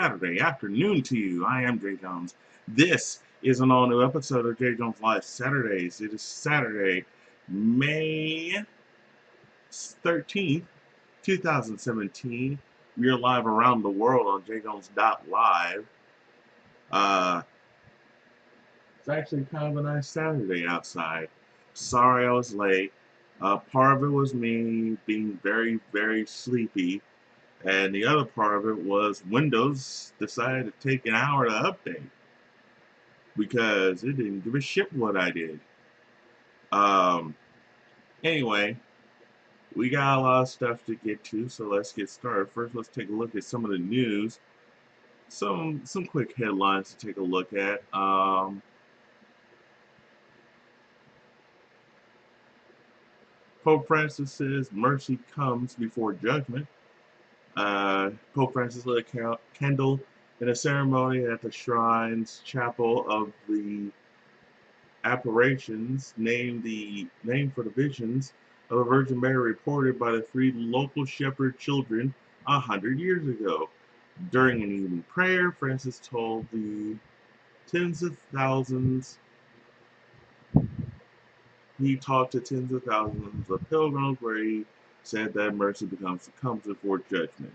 Saturday afternoon to you. I am Jay Jones. This is an all-new episode of Jay Jones Live Saturdays. It is Saturday, May 13th, 2017. We are live around the world on jjones.live. It's actually kind of a nice Saturday outside. Sorry I was late. Part of it was me being very, very sleepy. And the other part of it was Windows decided to take an hour to update because it didn't give a shit what I did. Anyway, we got a lot of stuff to get to, so let's get started. First, let's take a look at some of the news. Some quick headlines to take a look at. Pope Francis says mercy comes before judgment. Pope Francis lit a candle in a ceremony at the Shrine's Chapel of the Apparitions, named for the visions of the Virgin Mary reported by the three local shepherd children 100 years ago. During an evening prayer, Francis told the tens of thousands. He talked to tens of thousands of pilgrims where he said that mercy comes before judgment.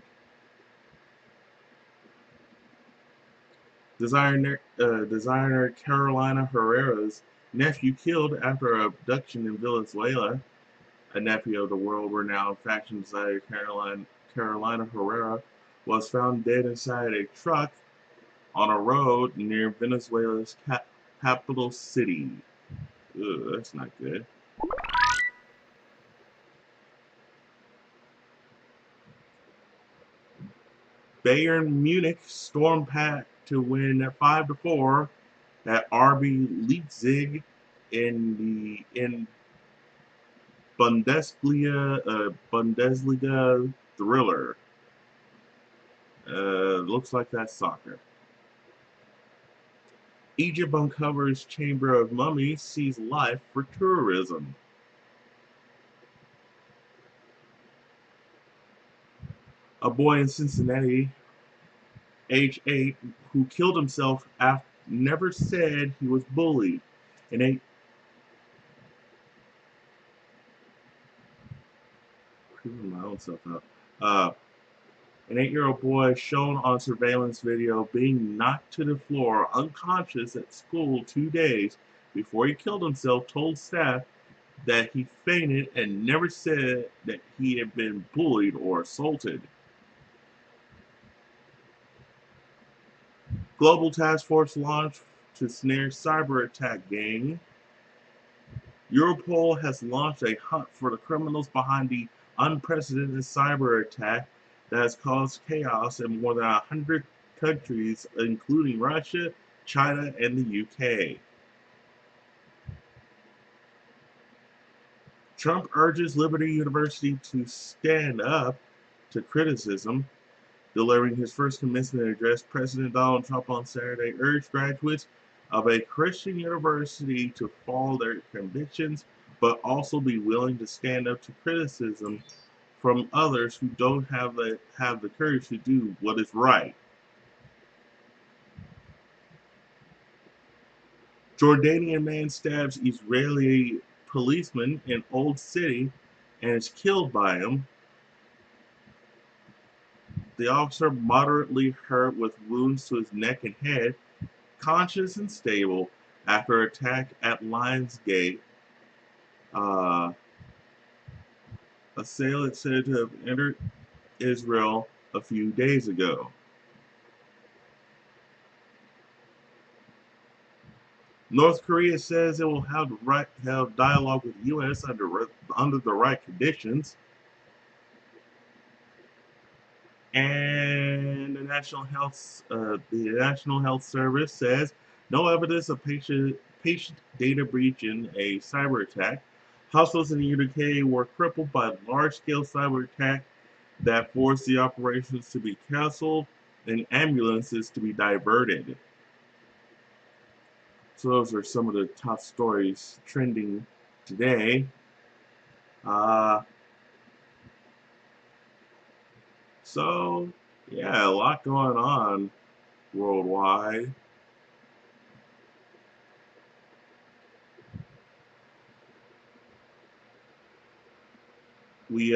Designer Carolina Herrera's nephew killed after an abduction in Venezuela. A nephew of the world-renowned fashion designer Carolina Herrera was found dead inside a truck on a road near Venezuela's capital city. Ugh, that's not good. Bayern Munich stormed back to win 5-4 at RB Leipzig in Bundesliga thriller. Looks like that's soccer. Egypt uncovers Chamber of Mummies sees life for tourism. A boy in Cincinnati, age 8, who killed himself never said he was bullied. An 8-year-old boy shown on surveillance video being knocked to the floor unconscious at school 2 days before he killed himself told staff that he fainted and never said that he had been bullied or assaulted. Global task force launched to snare cyber attack gang. Europol has launched a hunt for the criminals behind the unprecedented cyber attack that has caused chaos in more than 100 countries, including Russia, China, and the UK. Trump urges Liberty University to stand up to criticism. Delivering his first commencement address, President Donald Trump on Saturday urged graduates of a Christian university to follow their convictions, but also be willing to stand up to criticism from others who don't have the courage to do what is right. Jordanian man stabs Israeli policeman in Old City and is killed by him. The officer moderately hurt with wounds to his neck and head, conscious and stable after attack at Lionsgate. Assailant said to have entered Israel a few days ago. North Korea says it will have dialogue with the U.S. under the right conditions. And the National Health Service says no evidence of patient data breach in a cyber attack. Hospitals in the UK were crippled by a large-scale cyber attack that forced the operations to be canceled and ambulances to be diverted. So those are some of the top stories trending today. So, yeah, a lot going on. worldwide. We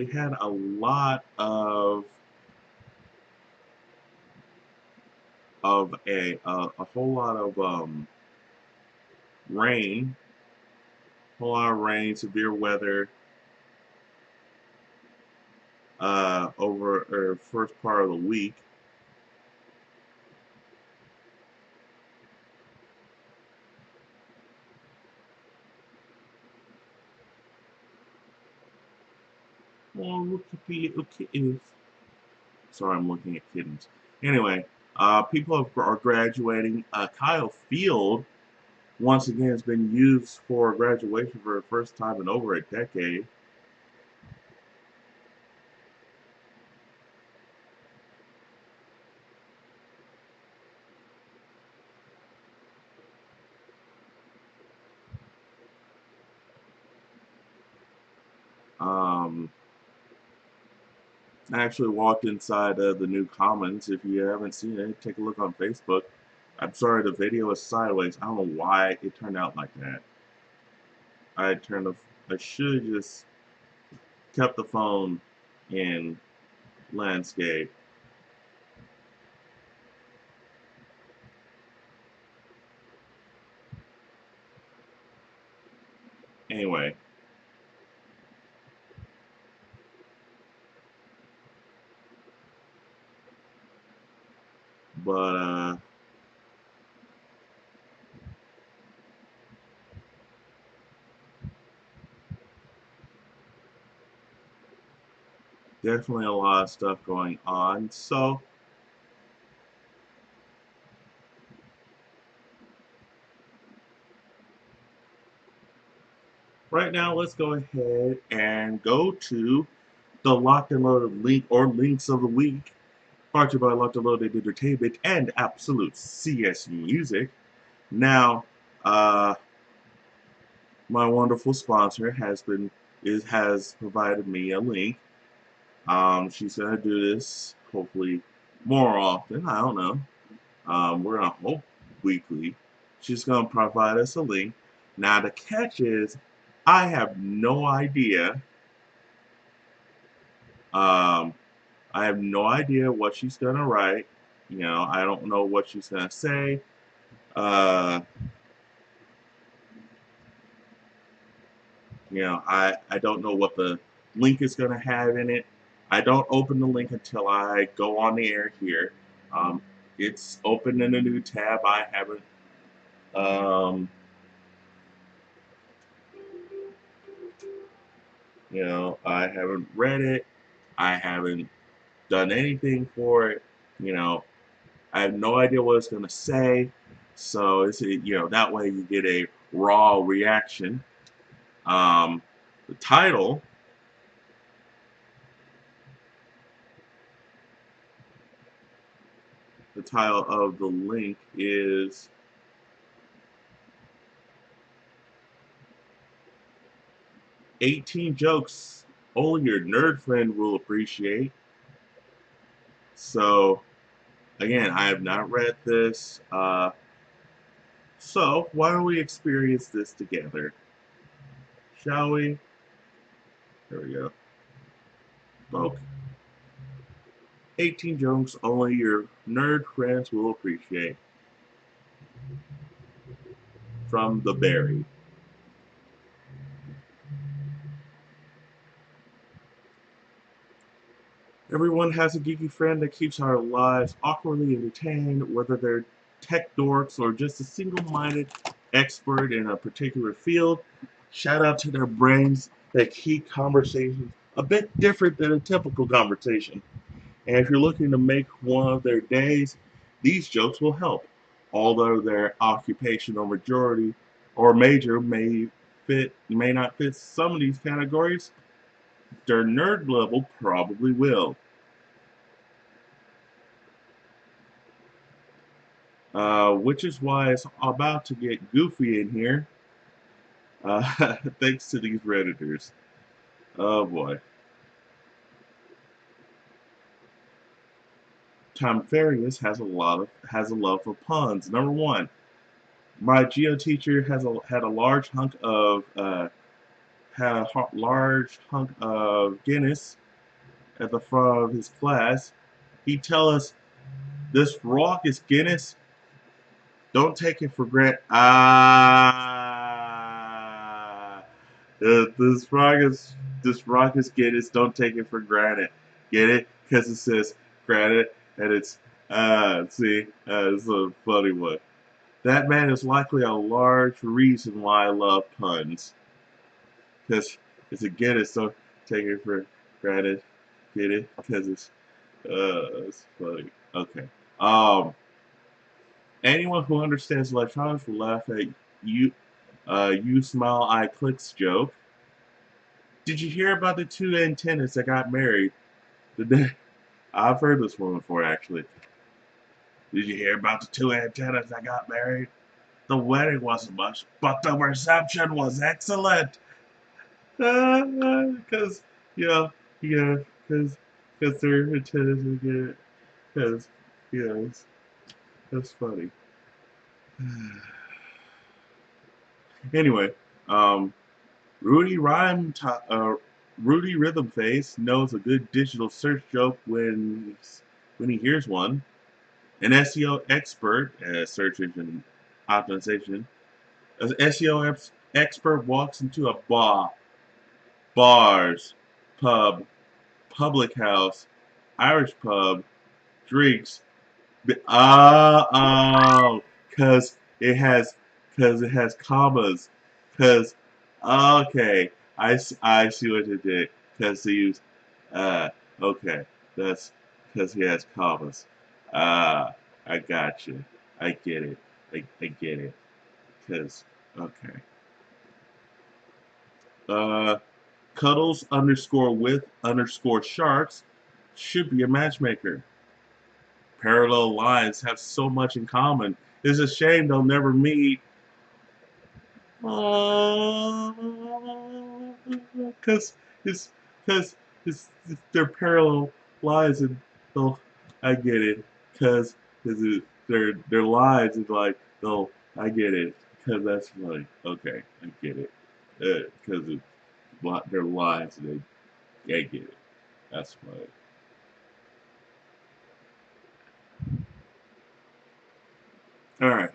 had a lot of a whole lot of rain, severe weather over first part of the week. Oh, look at the little kittens. Sorry, I'm looking at kittens. Anyway, people are graduating. Kyle Field once again has been used for graduation for the first time in over a decade. Um, I actually walked inside the new Commons. If you haven't seen it, take a look on Facebook. I'm sorry, the video is sideways. I don't know why it turned out like that. I turned the. I should have just kept the phone in landscape. Anyway, but definitely a lot of stuff going on. So right now, let's go ahead and go to the locked and loaded link or links of the week, brought to you by Locked and Loaded Entertainment and Absolute CS Music. Now, uh, my wonderful sponsor has provided me a link. She's gonna do this hopefully more often. I don't know. We're gonna hope weekly. She's gonna provide us a link. Now the catch is, I have no idea. Um, I have no idea what she's gonna write. You know, I don't know what she's gonna say. Uh, I don't know what the link is gonna have in it. I don't open the link until I go on the air here. Um, it's open in a new tab. I haven't um, I haven't read it. I haven't done anything for it. You know, I have no idea what it's gonna say. So that way you get a raw reaction. Um, the title, of the link is 18 jokes only your nerd friend will appreciate. So again, I have not read this. So why don't we experience this together? Shall we? There we go. Okay. 18 jokes only your nerd friends will appreciate. From the Berry. Everyone has a geeky friend that keeps our lives awkwardly entertained, whether they're tech dorks or just a single-minded expert in a particular field. Shout out to their brains that keep conversations a bit different than a typical conversation. And if you're looking to make one of their days, these jokes will help. Although their occupational majority or major may not fit some of these categories, their nerd level probably will. Which is why it's about to get goofy in here, thanks to these Redditors. Oh boy. Tom Farias has a love for puns. Number one, my geo teacher had a large hunk of Guinness at the front of his class. He'd tell us, "This rock is Guinness. Don't take it for granted." This rock is Guinness. Don't take it for granted. Get it? Because it says granted, and it's it's a funny one. That man is likely a large reason why I love puns. Because it's a Guinness. Don't take it for granted. Get it? Because it's funny. Okay. Anyone who understands electronics will laugh at you. You smile, I clicks joke. Did you hear about the two antennas that got married? I've heard this one before, actually. Did you hear about the two antennas that got married? The wedding wasn't much, but the reception was excellent. Because you know, because their antennas are good. Because that's funny. Anyway, um, Rudy Rhythm Face knows a good digital search joke when he hears one. An SEO expert, search engine optimization, an SEO expert walks into a bars, pub, public house, Irish pub, drinks. Cause it has, commas. Cause okay, I see what it did. Cause he used okay, that's because he has commas. I got you. I get it. I get it. Cause okay. Uh, Cuddles underscore with underscore sharks should be a matchmaker. Parallel lines have so much in common. It's a shame they'll never meet. Because it's it's they're parallel lines and they'll I get it because their lines is like they'll I get it because that's funny. Okay, I get it because their lines and I get it. That's funny. All right.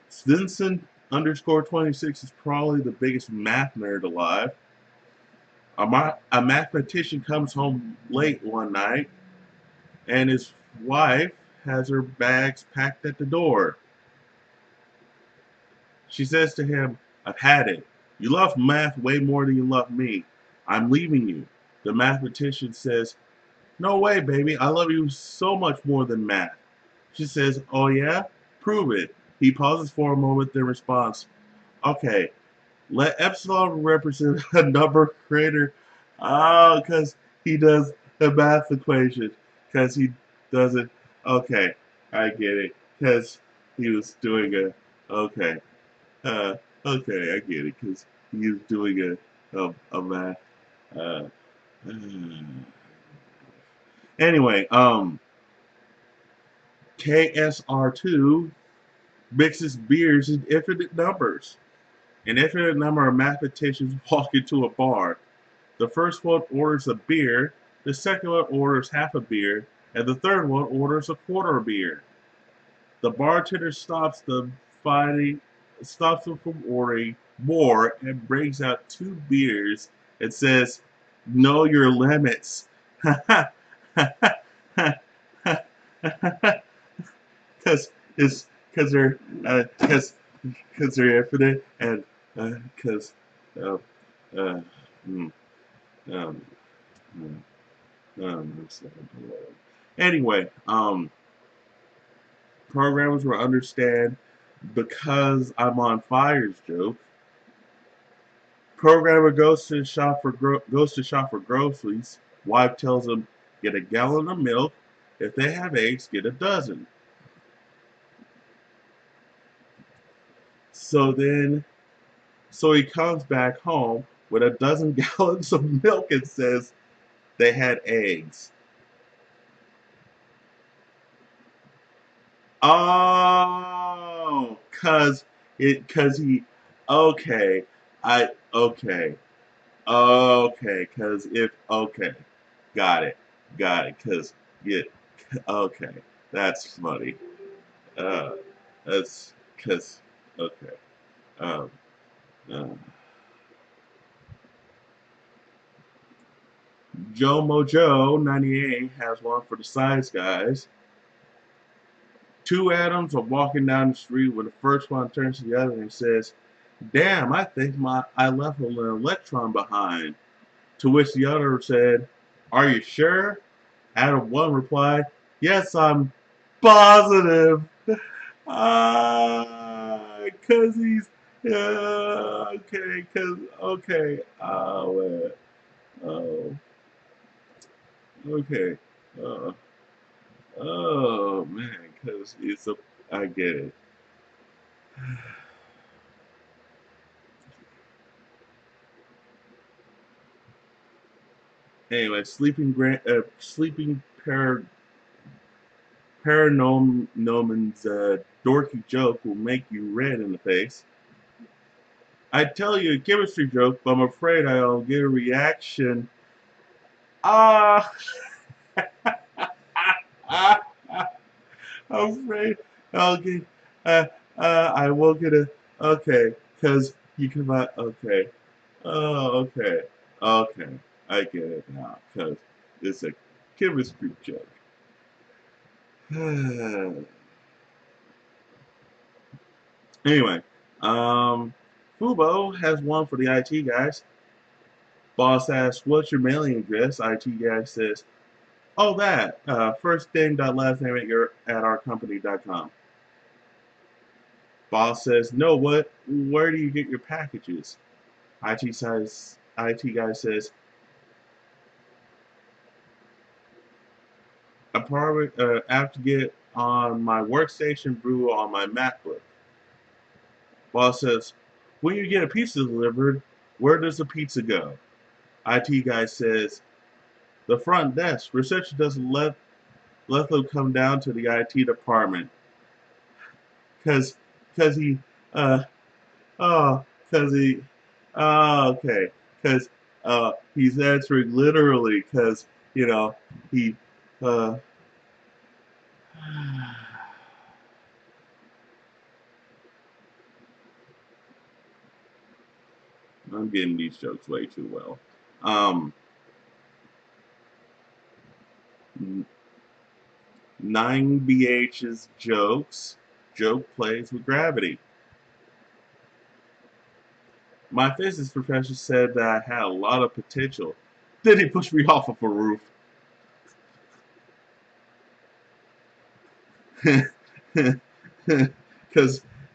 Stinson underscore 26 is probably the biggest math nerd alive. A mathematician comes home late one night and his wife has her bags packed at the door. She says to him, "I've had it. You love math way more than you love me. I'm leaving you." The mathematician says, "No way, baby. I love you so much more than math." She says, "Oh yeah? Prove it." He pauses for a moment, then responds, "Okay, let epsilon represent a number greater." Oh, because he does the math equation. Because he does it. Okay, I get it. Because he was doing okay. Uh, okay, I get it. Because he was doing a math. Uh, anyway, KSR2 mixes beers in infinite numbers. An infinite number of mathematicians walk into a bar. The first one orders a beer, the second one orders half a beer, and the third one orders a quarter of beer. The bartender stops them from ordering more and brings out two beers and says, "Know your limits." Because it's because they're because they're infinite and because uh, uh, mm, um, mm, anyway, programmers will understand because I'm on fire's joke. Programmer goes to shop for groceries. Wife tells him, "Get a gallon of milk. If they have eggs, get a dozen." So then, so he comes back home with a dozen gallons of milk and says they had eggs. Oh, cause he, okay, okay, cause if, okay, got it, cause, yeah, okay, that's funny, uh, that's, cause, okay, um, uh, Joe Mojo 98 has one for the size guys. Two atoms are walking down the street when the first one turns to the other and says, "Damn, I think I left an electron behind." To which the other said, "Are you sure?" Atom 1 replied, "Yes, I'm positive." Cause he's okay, cause okay, oh, okay, uh, oh man, cause it's a, I get it. Anyway, sleeping Paranoman's dorky joke will make you red in the face. I'd tell you a chemistry joke, but I'm afraid I'll get a reaction. Ah, I'm afraid I'll get. Uh, I will get a. Okay, because you can buy. Okay. Oh, okay. Okay. I get it now, because it's a chemistry joke. Anyway, Fubo has one for the IT guys. Boss asks, "What's your mailing address?" IT guy says, "Oh, that. First name dot last name at our company.com." Boss says, "No, what? Where do you get your packages?" IT guy says, "Apartment. I have to get on my workstation brew on my MacBook." Boss says, "When you get a pizza delivered, where does the pizza go?" IT guy says, "The front desk. Reception doesn't let them come down to the IT department, cause he uh oh cause he okay cause he's answering literally cause he uh I'm getting these jokes way too well. Um, 9BH's joke plays with gravity. My physics professor said that I had a lot of potential. Then he pushed me off of a roof. Because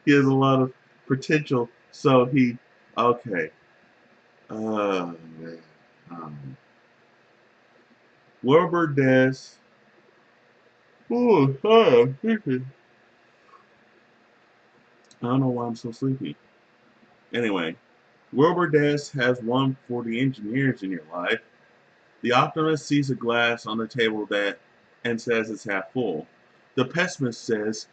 he has a lot of potential. So he, okay. Man. Um, Wilbur Des. Oh, I don't know why I'm so sleepy. Anyway, Wilbur Des has one for the engineers in your life. The optimist sees a glass on the table and says it's half full. The pessimist says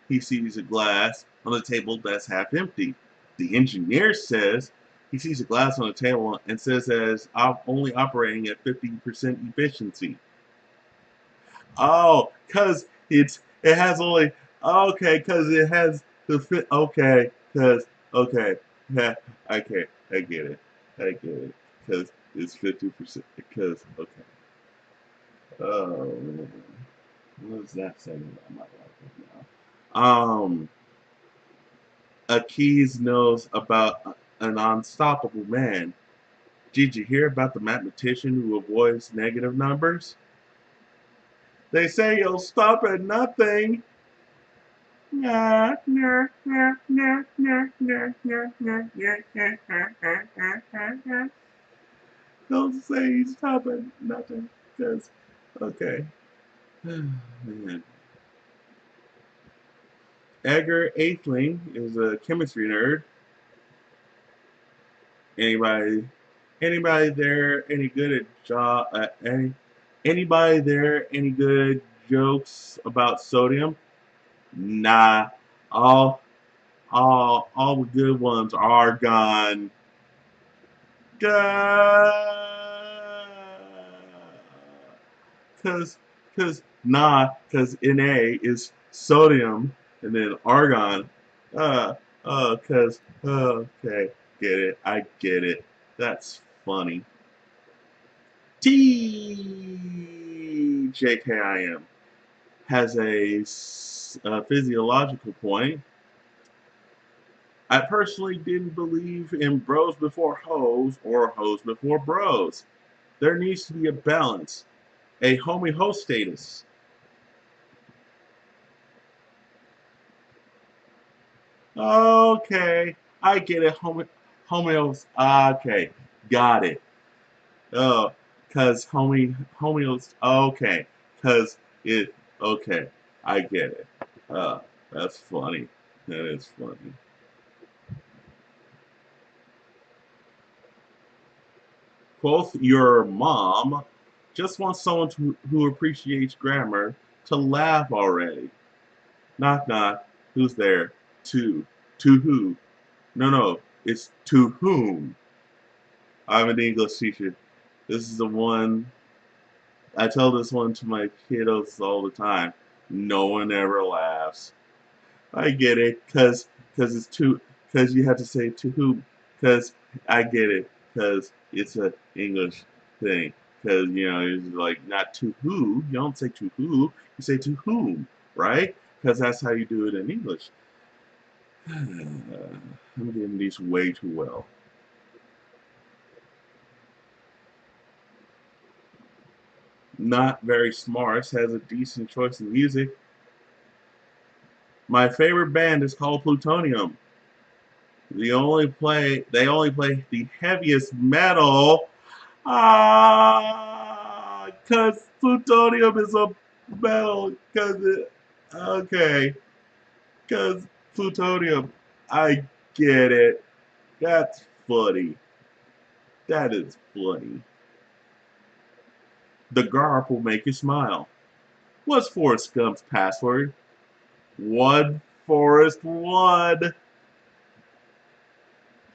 he sees a glass on the table that's half empty. The engineer says he sees a glass on the table and says that it's only operating at 50% efficiency. Oh, cause it has only okay, cause it has the fit. Okay, cause okay, yeah, okay, I get it, cause it's 50%. Because okay, oh man, what is that saying about my life right now? Akis knows about an unstoppable man. Did you hear about the mathematician who avoids negative numbers? They say you'll stop at nothing. Don't say you stop at nothing, because okay. Man. Edgar Atheling is a chemistry nerd. Anybody anybody there any good at anybody there any good jokes about sodium? Nah, all all the good ones are gone. Cause cause Na is sodium and then argon. Uh cause okay, get it. I get it. That's funny. TJKIM has a physiological point. I personally didn't believe in bros before hoes or hoes before bros. There needs to be a balance, a homie host status. Okay, I get it. Homeos. Okay, got it. Oh, cause homeos. Okay, cause it. Okay, I get it. That's funny. That is funny. Both your mom just wants someone who appreciates grammar to laugh already. Knock knock. Who's there? To. To who? No. It's to whom. I'm an English teacher. This is the one. I tell this one to my kiddos all the time. No one ever laughs. I get it, cause it's to, cause you have to say to whom, cause I get it, cause it's a English thing, cause it's like not to who, you don't say to who, you say to whom, right? Cause that's how you do it in English. I'm getting these way too well. Not very smart, has a decent choice of music. My favorite band is called Plutonium. They only play the heaviest metal. Cause plutonium is a metal. Okay, cause plutonium. I get it. That's funny. That is funny. The garp will make you smile. What's Forrest Gump's password? One Forrest One.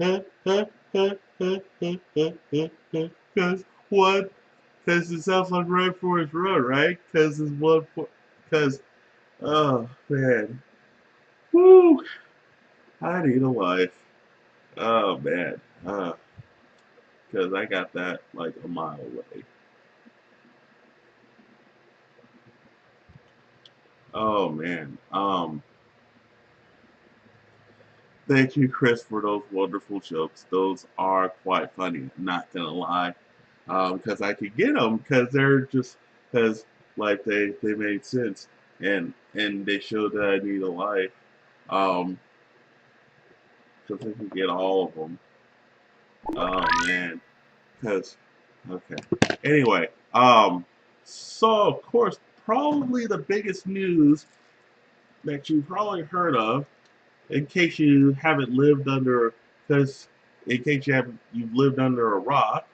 Cause what? Cause it sounds like Run Forest Run, right? Cause it's one for. Cause oh man, woo! I need a life. Oh man, cause I got that like a mile away. Oh man, thank you, Chris, for those wonderful jokes. Those are quite funny. Not gonna lie. Because I could get them because they're just because like they made sense and they showed that I need a life. Um, because I can get all of them. Oh man, because okay. Anyway, so of course probably the biggest news that you probably heard of, in case you haven't lived under, because in case you've lived under a rock.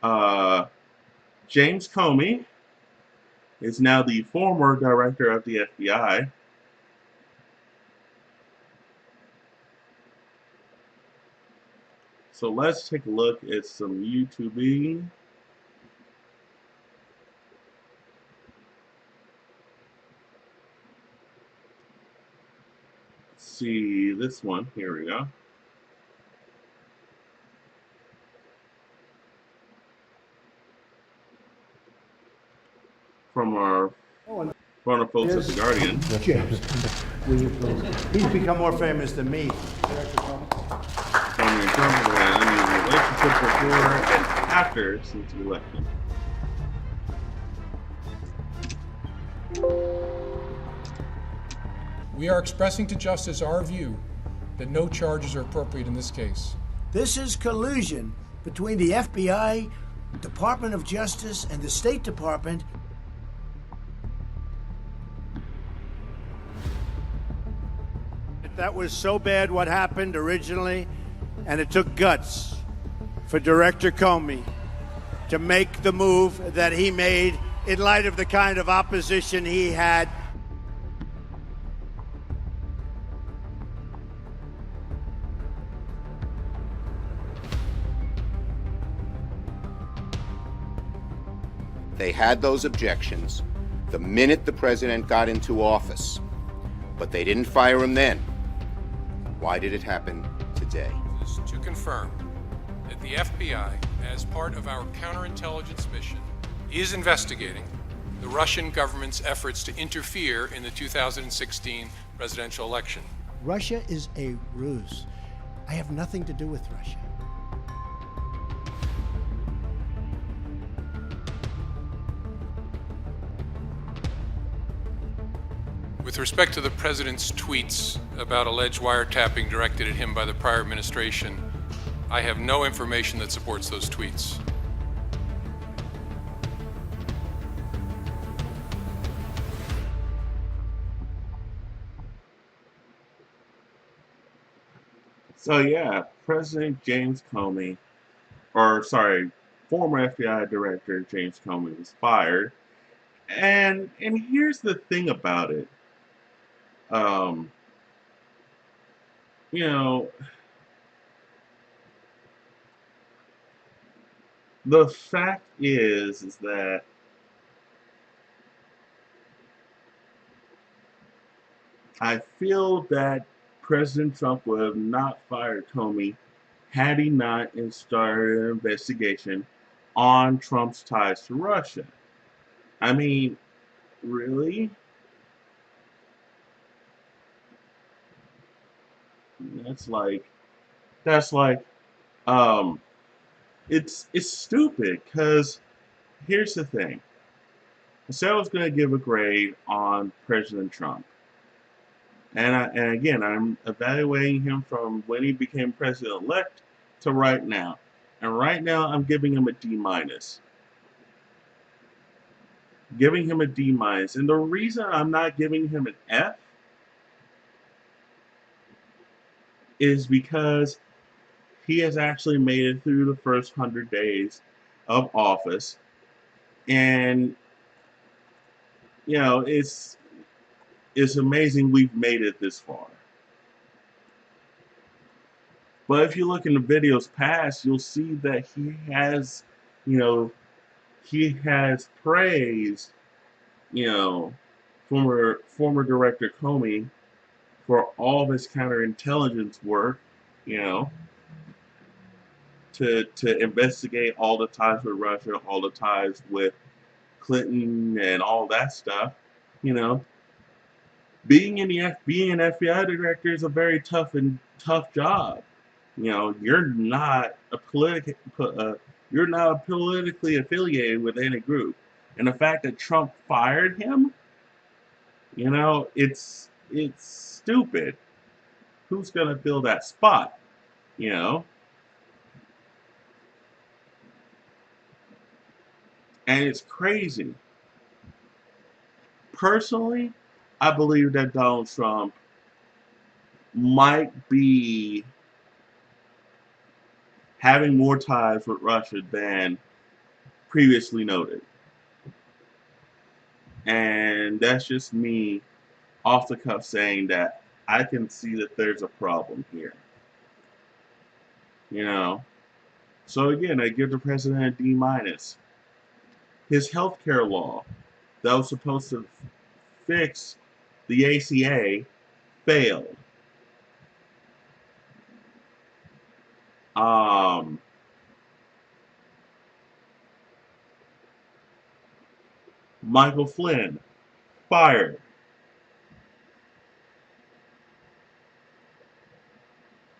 Uh, James Comey is now the former director of the FBI. So let's take a look at some YouTubing. Let's see this one. Here we go. From our folks at The Guardian. He's become more famous than me. From your Trump and relationship before and after since the election. We are expressing to justice our view that no charges are appropriate in this case. This is collusion between the FBI, Department of Justice, and the State Department. That was so bad what happened originally, and it took guts for Director Comey to make the move that he made in light of the kind of opposition he had. They had those objections the minute the president got into office, but they didn't fire him then. Why did it happen today? To confirm that the FBI, as part of our counterintelligence mission, is investigating the Russian government's efforts to interfere in the 2016 presidential election. Russia is a ruse. I have nothing to do with Russia. With respect to the president's tweets about alleged wiretapping directed at him by the prior administration, I have no information that supports those tweets. So yeah, President James Comey, former FBI Director James Comey was fired. And here's the thing about it. You know, the fact is that I feel that President Trump would have not fired Comey had he not started an investigation on Trump's ties to Russia. I mean, really? That's like, it's stupid, because here's the thing. I said I was going to give a grade on President Trump. And again, I'm evaluating him from when he became president-elect to right now. And right now, I'm giving him a D-. Giving him a D-. And the reason I'm not giving him an F is because he has actually made it through the first 100 days of office. And, you know, it's amazing we've made it this far. But if you look in the videos past, you'll see that he has praised, former Director Comey for all of his counterintelligence work, to investigate all the ties with Russia, all the ties with Clinton, and all that stuff. Being an FBI director is a very tough job. You're not politically affiliated with any group, and the fact that Trump fired him, it's stupid. Who's gonna fill that spot? And it's crazy. Personally, I believe that Donald Trump might be having more ties with Russia than previously noted. And that's just me off the cuff saying that I can see that there's a problem here. So again, I give the president a D-. His healthcare law that was supposed to fix the ACA failed. Michael Flynn, fired.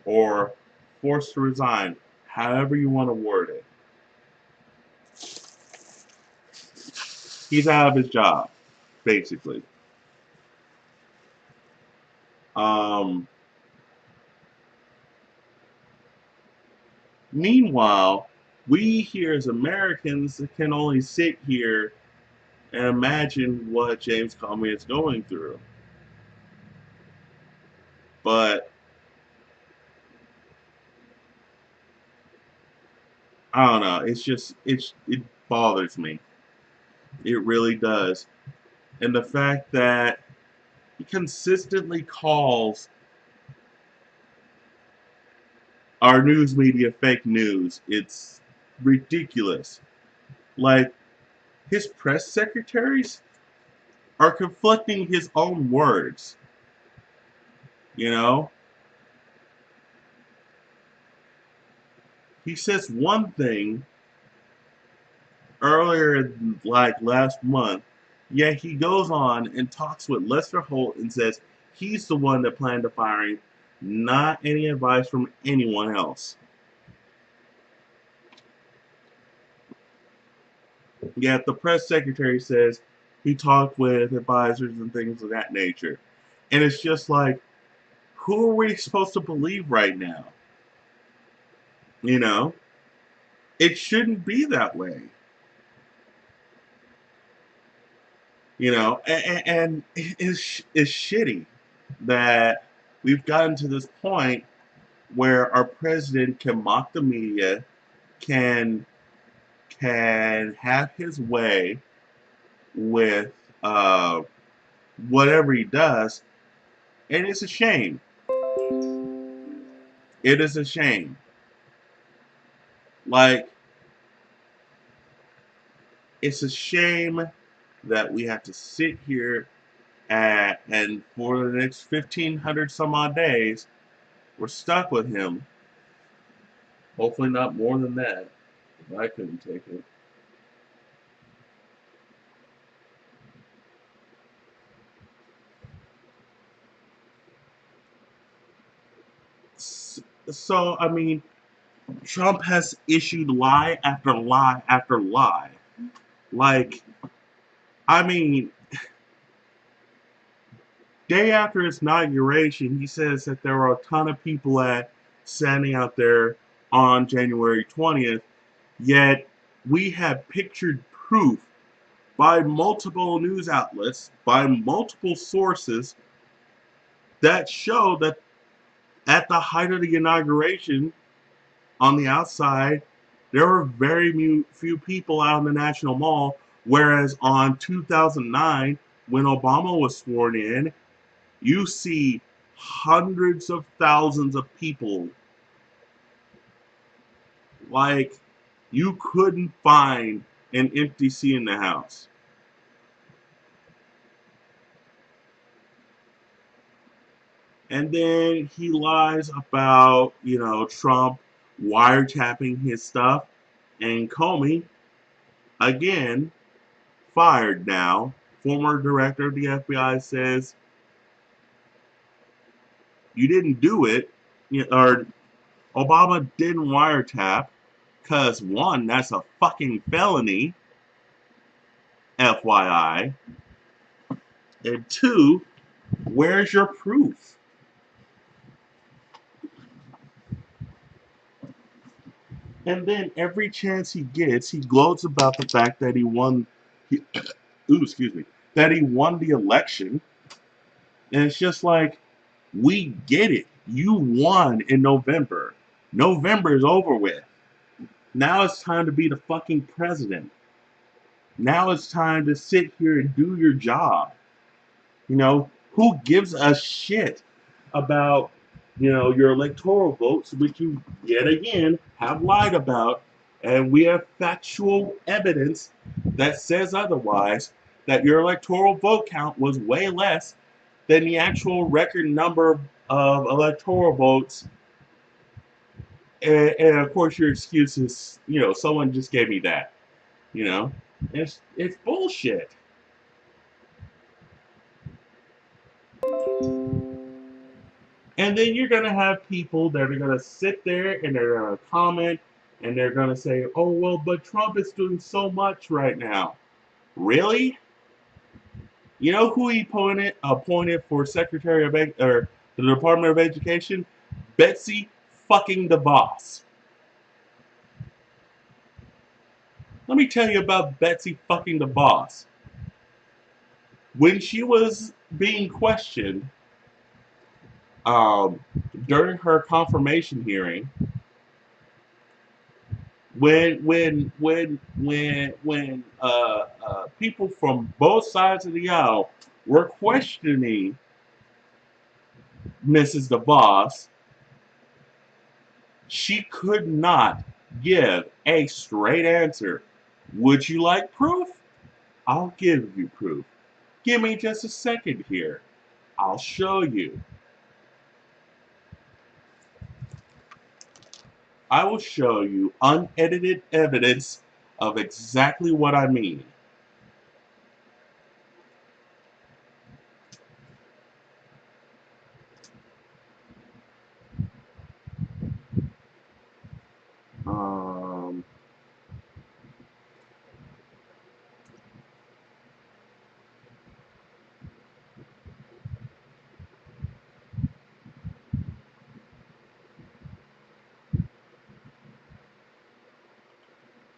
Or forced to resign, however you want to word it. He's out of his job, basically. Meanwhile, we here as Americans can only sit here and imagine what James Comey is going through. But I don't know. It bothers me. It really does. And the fact that he consistently calls our news media fake news, it's ridiculous. Like, his press secretaries are conflicting his own words. You know? He says one thing earlier, like last month, yet he goes on and talks with Lester Holt and says he's the one that planned the firing, not any advice from anyone else. Yet the press secretary says he talked with advisors and things of that nature. And it's just like, who are we supposed to believe right now? You know? It shouldn't be that way. You know, and it's shitty that we've gotten to this point where our president can mock the media, can have his way with whatever he does, and it's a shame. It is a shame. Like, it's a shame that we have to sit here and for the next 1,500 some odd days, we're stuck with him. Hopefully not more than that. If I couldn't take it. So, I mean, Trump has issued lie after lie after lie. Like, I mean, day after his inauguration, he says that there were a ton of people standing out there on January 20th, yet we have pictured proof by multiple news outlets, by multiple sources, that show that at the height of the inauguration, on the outside, there were very few people out in the National Mall, whereas on 2009, when Obama was sworn in, you see hundreds of thousands of people. Like, you couldn't find an empty seat in the house. And then he lies about, Trump wiretapping his stuff. And Comey, again, fired now. Former director of the FBI says, you didn't do it, or Obama didn't wiretap, because one, that's a fucking felony, FYI. And two, where's your proof? And then every chance he gets, he gloats about the fact that he won. That he won the election. And it's just like, we get it. You won in November. November is over with. Now it's time to be the fucking president. Now it's time to sit here and do your job. Who gives a shit about, your electoral votes, which you yet again have lied about, and we have factual evidence that says otherwise, that your electoral vote count was way less than the actual record number of electoral votes. And of course, your excuse is, someone just gave me that. It's bullshit. And then you're going to have people that are going to sit there and they're going to comment and they're going to say, oh, well, but Trump is doing so much right now. Really? You know who he appointed for Secretary of or the Department of Education? Betsy fucking DeVos. Let me tell you about Betsy fucking DeVos. When she was being questioned during her confirmation hearing, when people from both sides of the aisle were questioning Mrs. DeVos, she could not give a straight answer. Would you like proof? I'll give you proof. Give me just a second here. I'll show you. I will show you unedited evidence of exactly what I mean.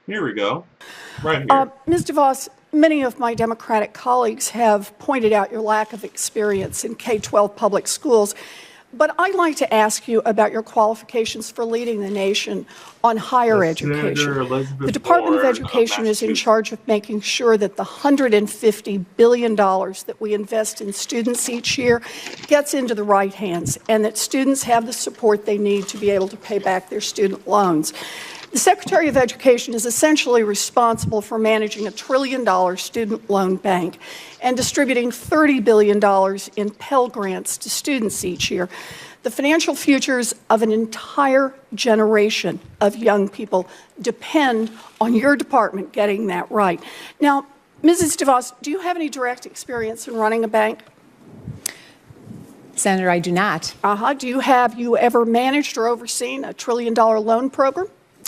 Here we go. Right here. Ms. DeVos, many of my Democratic colleagues have pointed out your lack of experience in K-12 public schools, but I'd like to ask you about your qualifications for leading the nation on higher education. The Department of Education is in charge of making sure that the $150 billion that we invest in students each year gets into the right hands, and that students have the support they need to be able to pay back their student loans. The Secretary of Education is essentially responsible for managing a $1 trillion student loan bank and distributing $30 billion in Pell Grants to students each year. The financial futures of an entire generation of young people depend on your department getting that right. Now, Mrs. DeVos, do you have any direct experience in running a bank? Senator, I do not. Do you ever managed or overseen a $1 trillion loan program?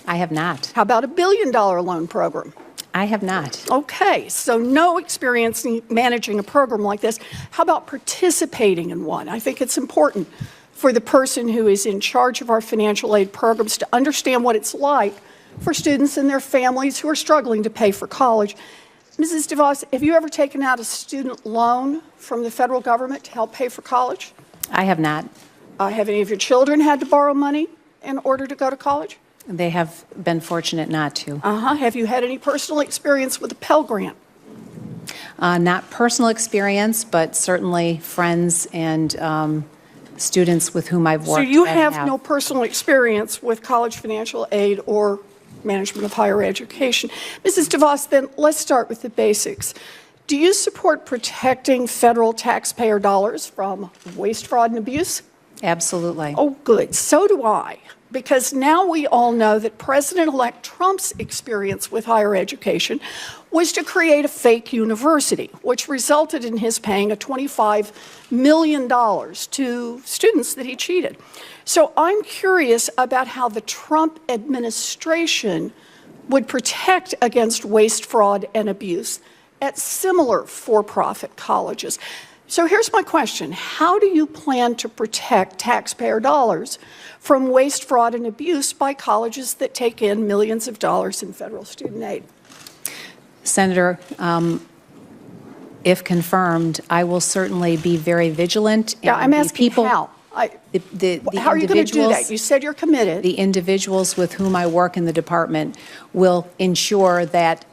I have not. How about a $1 billion loan program? I have not. Okay, so no experience in managing a program like this. How about participating in one? I think it's important for the person who is in charge of our financial aid programs to understand what it's like for students and their families who are struggling to pay for college. Mrs. DeVos, have you ever taken out a student loan from the federal government to help pay for college? I have not. Have any of your children had to borrow money in order to go to college? They have been fortunate not to. Have you had any personal experience with a Pell Grant? Not personal experience, but certainly friends and students with whom I've worked. So you have no personal experience with college financial aid or management of higher education. Mrs. DeVos, then let's start with the basics. Do you support protecting federal taxpayer dollars from waste, fraud, and abuse? Absolutely. Oh, good. So do I. Because now we all know that President-elect Trump's experience with higher education was to create a fake university, which resulted in his paying a $25 million to students that he cheated. So I'm curious about how the Trump administration would protect against waste, fraud, and abuse at similar for-profit colleges. So here's my question. How do you plan to protect taxpayer dollars from waste, fraud, and abuse by colleges that take in millions of dollars in federal student aid? Senator, if confirmed, I will certainly be very vigilant. Yeah, I'm asking how. How are you going to do that? You said you're committed. The individuals with whom I work in the department will ensure that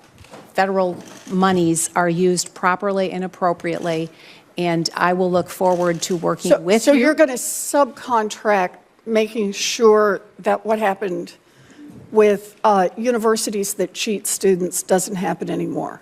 federal monies are used properly and appropriately, and I will look forward to working with you. So you're going to subcontract making sure that what happened with universities that cheat students doesn't happen anymore?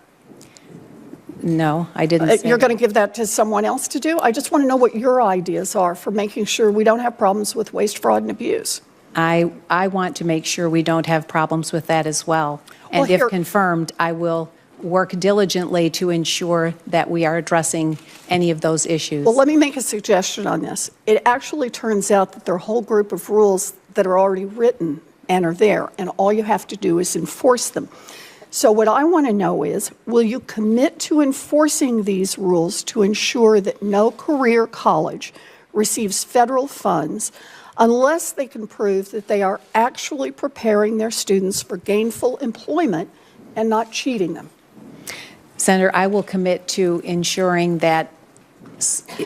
No, I didn't say You're that. going to give that to someone else to do? I just want to know what your ideas are for making sure we don't have problems with waste, fraud, and abuse. I want to make sure we don't have problems with that as well. And if confirmed, I will work diligently to ensure that we are addressing any of those issues. Well, let me make a suggestion on this. It actually turns out that there are a whole group of rules that are already written and are there, and all you have to do is enforce them. So what I want to know is, will you commit to enforcing these rules to ensure that no career college receives federal funds unless they can prove that they are actually preparing their students for gainful employment and not cheating them? Senator, I will commit to ensuring that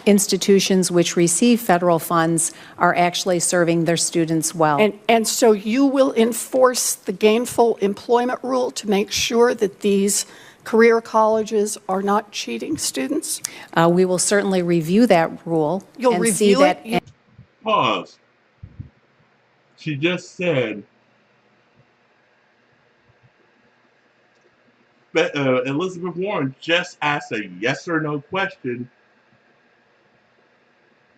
institutions which receive federal funds are actually serving their students well. And so you will enforce the gainful employment rule to make sure that these career colleges are not cheating students? We will certainly review that rule. You'll and review see that. it? Pause. She just said Elizabeth Warren just asked a yes or no question,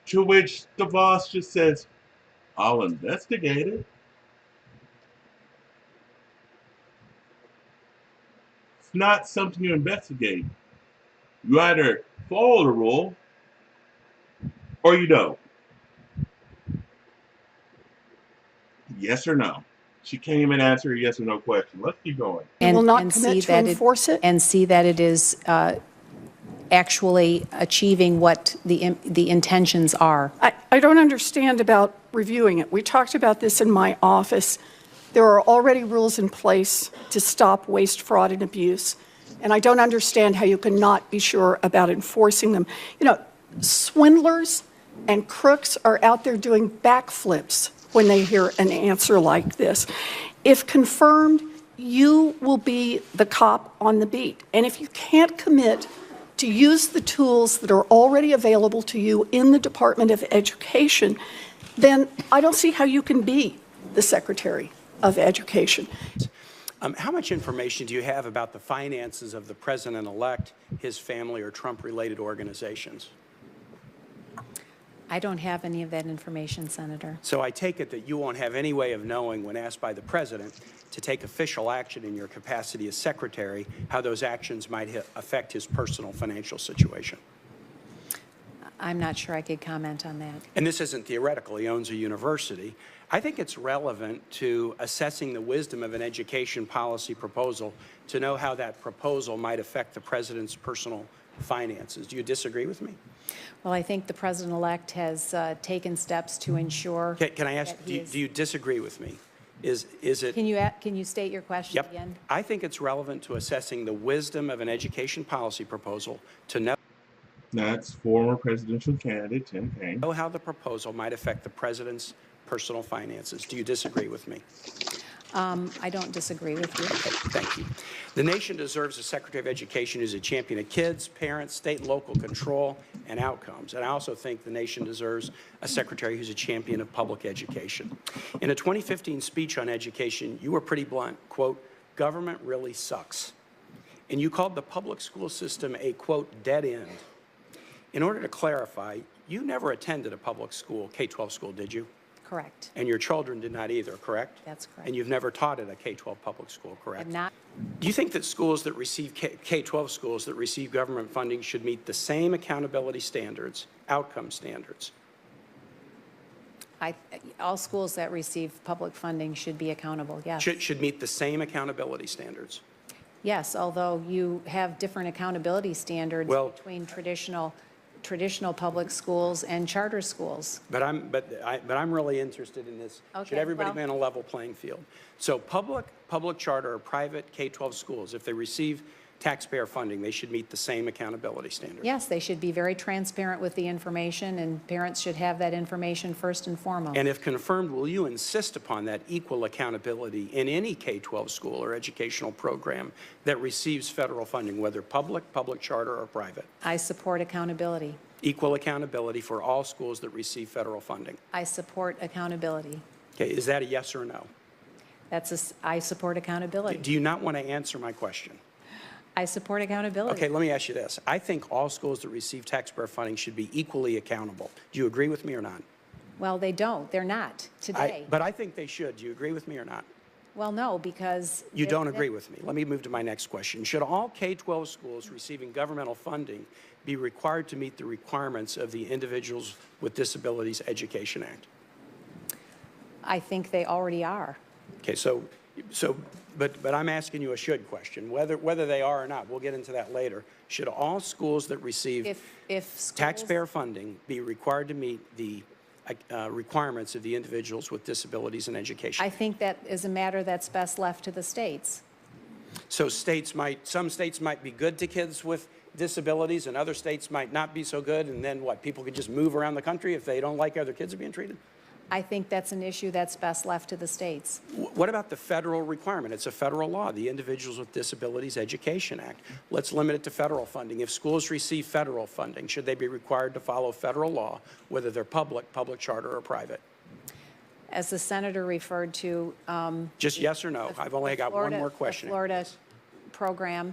to which DeVos just says, I'll investigate it. It's not something you investigate. You either follow the rule or you don't. Yes or no. She can't even answer a yes or no question. Let's keep going. You will not commit to enforce it? And see that it is actually achieving what the intentions are. I don't understand about reviewing it. We talked about this in my office. There are already rules in place to stop waste, fraud, and abuse, and I don't understand how you cannot be sure about enforcing them. You know, swindlers and crooks are out there doing backflips when they hear an answer like this. If confirmed, you will be the cop on the beat. And if you can't commit to use the tools that are already available to you in the Department of Education, then I don't see how you can be the Secretary of Education. How much information do you have about the finances of the president-elect, his family, or Trump-related organizations? I don't have any of that information, Senator. So I take it that you won't have any way of knowing, when asked by the president to take official action in your capacity as secretary, how those actions might affect his personal financial situation. I'm not sure I could comment on that. And this isn't theoretical. He owns a university. I think it's relevant to assessing the wisdom of an education policy proposal to know how that proposal might affect the president's personal finances. Do you disagree with me? Well, I think the president-elect has taken steps to ensure. Can I ask, do you disagree with me? Is it? Can you state your question Yep. again? I think it's relevant to assessing the wisdom of an education policy proposal to know. That's former presidential candidate Tim Kaine. Know how the proposal might affect the president's personal finances. Do you disagree with me? I don't disagree with you. Okay, thank you. The nation deserves a Secretary of Education who's a champion of kids, parents, state and local control, and outcomes. And I also think the nation deserves a Secretary who's a champion of public education. In a 2015 speech on education, you were pretty blunt, quote, government really sucks. And you called the public school system a, quote, dead end. In order to clarify, you never attended a public school, K-12 school, did you? Correct. And your children did not either, correct? That's correct. And you've never taught at a K-12 public school, correct? I'm not. Do you think that schools that receive K-12 schools that receive government funding should meet the same accountability standards, outcome standards? All schools that receive public funding should be accountable, yes. Should meet the same accountability standards? Yes, although you have different accountability standards between traditional public schools and charter schools. But I'm really interested in this. Okay, Should everybody be on a level playing field? So public charter or private K-12 schools, if they receive taxpayer funding, they should meet the same accountability standards. Yes, they should be very transparent with the information, and parents should have that information first and foremost. And if confirmed, will you insist upon that equal accountability in any K-12 school or educational program that receives federal funding, whether public charter, or private? I support accountability. Equal accountability for all schools that receive federal funding. I support accountability. Okay, is that a yes or no? I support accountability. Do you not want to answer my question? I support accountability. Okay, let me ask you this. I think all schools that receive taxpayer funding should be equally accountable. Do you agree with me or not? Well, they don't. They're not today. But I think they should. Do you agree with me or not? Well, no, because... You don't agree with me. Let me move to my next question. Should all K-12 schools receiving governmental funding be required to meet the requirements of the Individuals with Disabilities Education Act? I think they already are. Okay, but I'm asking you a should question, whether they are or not. We'll get into that later. Should all schools that receive taxpayer funding be required to meet the requirements of the Individuals with Disabilities in Education? I think that is a matter that's best left to the states. So some states might be good to kids with disabilities and other states might not be so good, and then what, people could just move around the country if they don't like how their kids are being treated? I think that's an issue that's best left to the states. What about the federal requirement? It's a federal law, the Individuals with Disabilities Education Act. Let's limit it to federal funding. If schools receive federal funding, should they be required to follow federal law, whether they're public charter, or private? As the senator referred to, Just yes or no. I've only got one more question. The Florida program,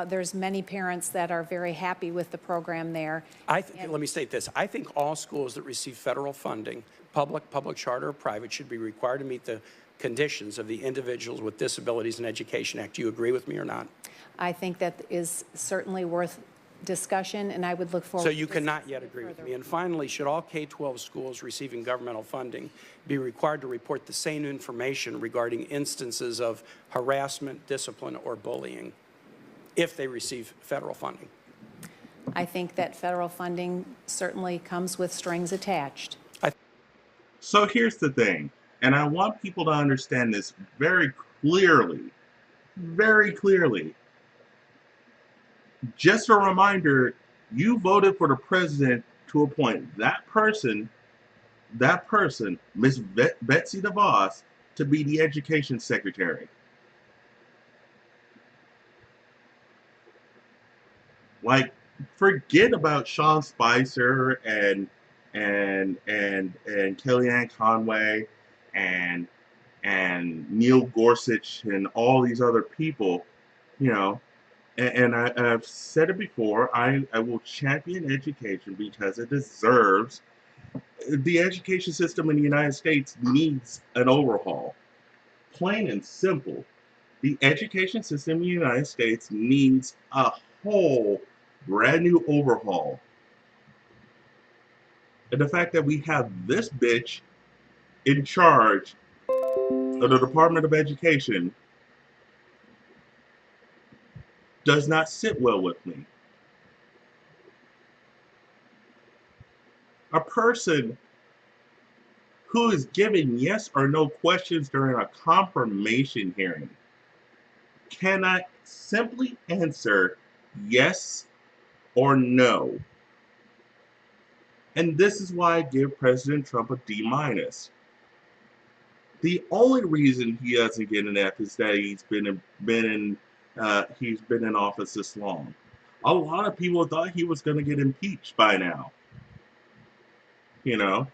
there's many parents that are very happy with the program there. Let me state this. I think all schools that receive federal funding, public charter, or private, should be required to meet the conditions of the Individuals with Disabilities in Education Act. Do you agree with me or not? I think that is certainly worth discussion, and I would look forward So to you cannot yet agree with me. And finally, should all K-12 schools receiving governmental funding be required to report the same information regarding instances of harassment, discipline, or bullying if they receive federal funding? I think that federal funding certainly comes with strings attached. So here's the thing, and I want people to understand this very clearly, very clearly. Just a reminder, you voted for the president to appoint that person, Miss Betsy DeVos, to be the education secretary. Like, forget about Sean Spicer and Kellyanne Conway and Neil Gorsuch and all these other people, you know. And I've said it before, I will champion education because it deserves. The education system in the United States needs an overhaul. Plain and simple. The education system in the United States needs a whole brand new overhaul. And the fact that we have this bitch in charge of the Department of Education does not sit well with me. A person who is given yes or no questions during a confirmation hearing cannot simply answer yes or no. And this is why I give President Trump a D-. The only reason he doesn't get an F is that he's been in office this long. A lot of people thought he was going to get impeached by now. You know?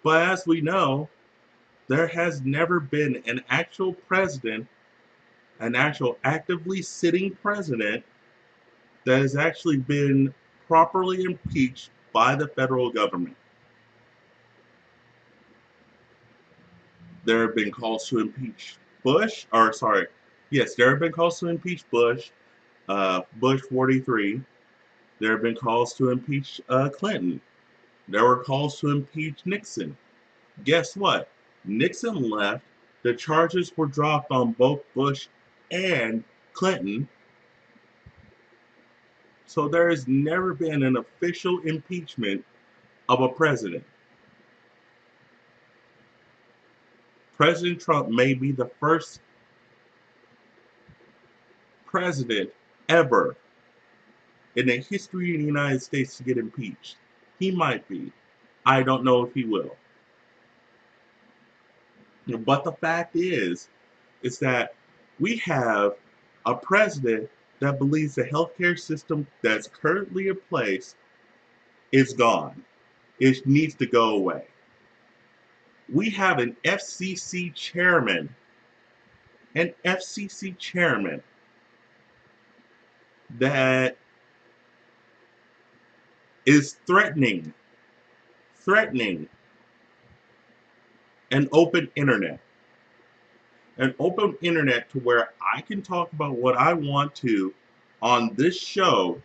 But as we know, there has never been an actual president, an actual actively sitting president, that has actually been properly impeached by the federal government. There have been calls to impeach Bush, there have been calls to impeach Bush, Bush 43. There have been calls to impeach Clinton. There were calls to impeach Nixon. Guess what? Nixon left. The charges were dropped on both Bush and Clinton. So there has never been an official impeachment of a president. President Trump may be the first president ever in the history of the United States to get impeached. He might be. I don't know if he will. But the fact is that we have a president that believes the healthcare system that's currently in place is gone. It needs to go away. We have an FCC chairman that is threatening an open internet. An open internet to where I can talk about what I want to on this show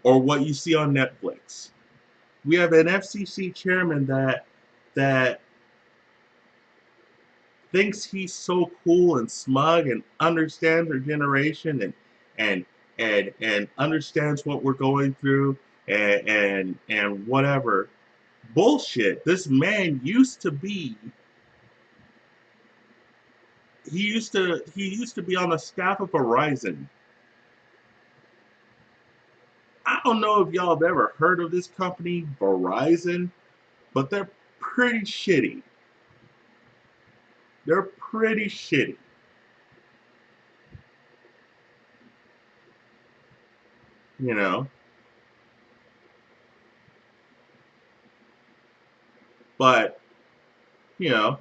or what you see on Netflix. We have an FCC chairman that thinks he's so cool and smug and understands our generation and understands what we're going through and whatever. Bullshit. This man used to be he used to be on the staff of Verizon. I don't know if y'all have ever heard of this company, Verizon, but they're pretty shitty. They're pretty shitty. You know? But, you know,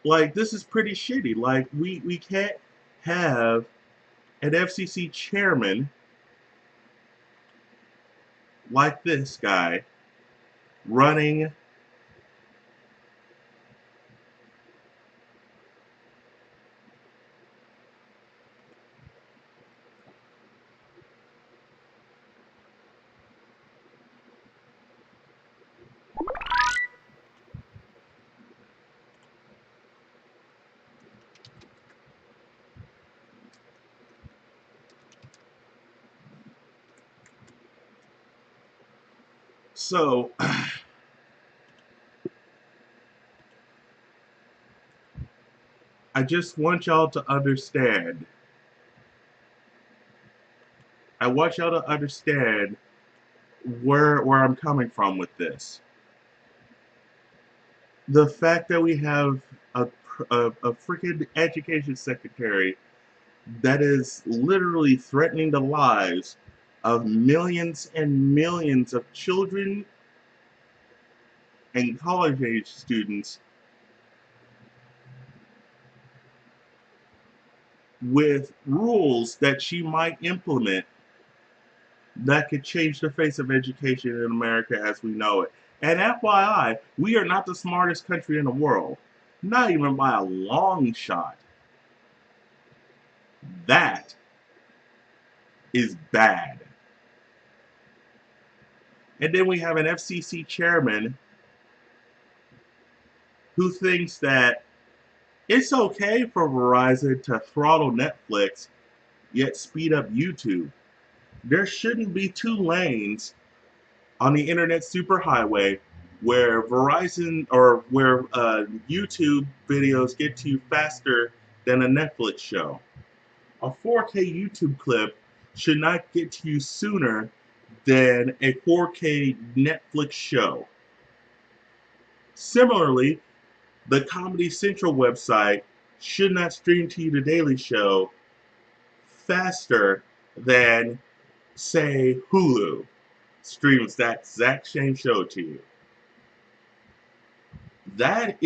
like this is pretty shitty. Like we can't have an FCC chairman like this guy running so I just want y'all to understand. I want y'all to understand where I'm coming from with this. The fact that we have a freaking education secretary that is literally threatening the lives of millions and millions of children and college age students with rules that she might implement that could change the face of education in America as we know it. And FYI, we are not the smartest country in the world. Not even by a long shot. That is bad. And then we have an FCC chairman who thinks that it's okay for Verizon to throttle Netflix, yet speed up YouTube. There shouldn't be two lanes on the internet superhighway where Verizon or where YouTube videos get to you faster than a Netflix show. A 4K YouTube clip should not get to you sooner than a 4K Netflix show. Similarly, the Comedy Central website should not stream to you The Daily Show faster than, say, Hulu streams that exact same show to you. That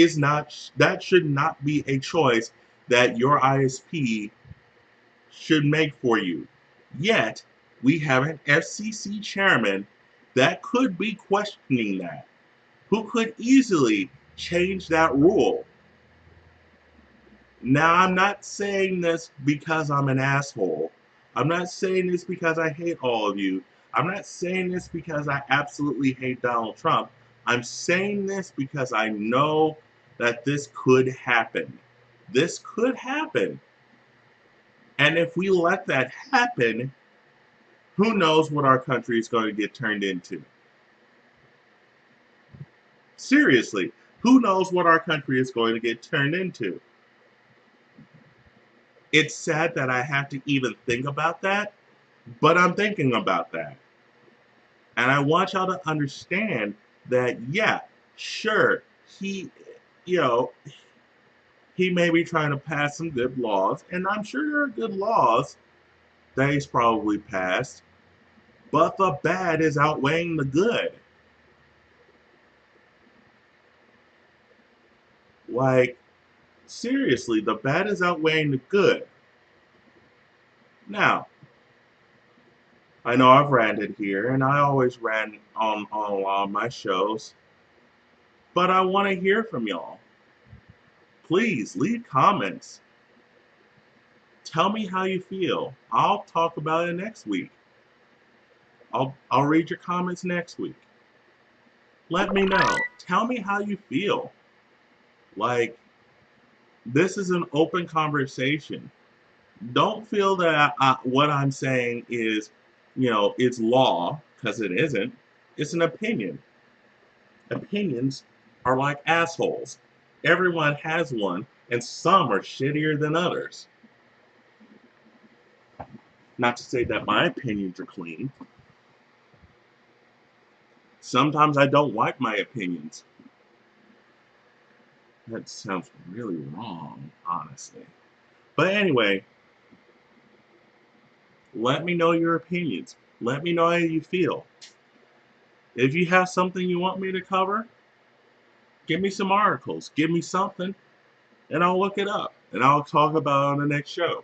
should not be a choice that your ISP should make for you. Yet, we have an FCC chairman that could be questioning that, who could easily change that rule. Now, I'm not saying this because I'm an asshole. I'm not saying this because I hate all of you. I'm not saying this because I absolutely hate Donald Trump. I'm saying this because I know that this could happen. This could happen. And if we let that happen, who knows what our country is going to get turned into? Seriously, who knows what our country is going to get turned into? It's sad that I have to even think about that, but I'm thinking about that. And I want y'all to understand that, yeah, sure, he, you know, he may be trying to pass some good laws, and I'm sure there are good laws that he's probably passed, but the bad is outweighing the good. Like, seriously, the bad is outweighing the good. Now, I know I've ranted here, and I always rant on a lot of my shows, but I want to hear from y'all. Please leave comments. Tell me how you feel. I'll talk about it next week. I'll read your comments next week. Let me know. Tell me how you feel. Like, this is an open conversation. Don't feel that what I'm saying is, it's law, because it isn't. It's an opinion. opinions are like assholes. Everyone has one, and some are shittier than others. Not to say that my opinions are clean. Sometimes I don't like my opinions. That sounds really wrong, honestly. But anyway, let me know your opinions. Let me know how you feel. If you have something you want me to cover, give me some articles. Give me something, and I'll look it up. And I'll talk about it on the next show.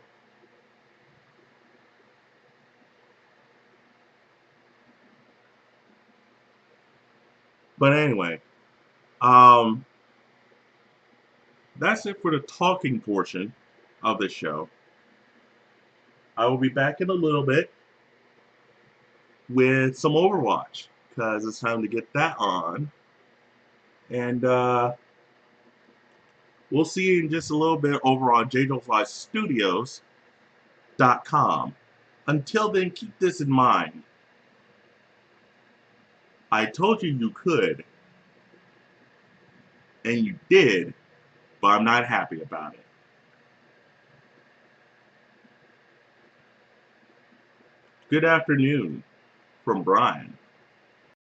But anyway, that's it for the talking portion of the show. I will be back in a little bit with some Overwatch, because it's time to get that on. And we'll see you in just a little bit over on jjlunfiltered.com. Until then, keep this in mind. I told you you could, and you did, but I'm not happy about it. Good afternoon from Brian.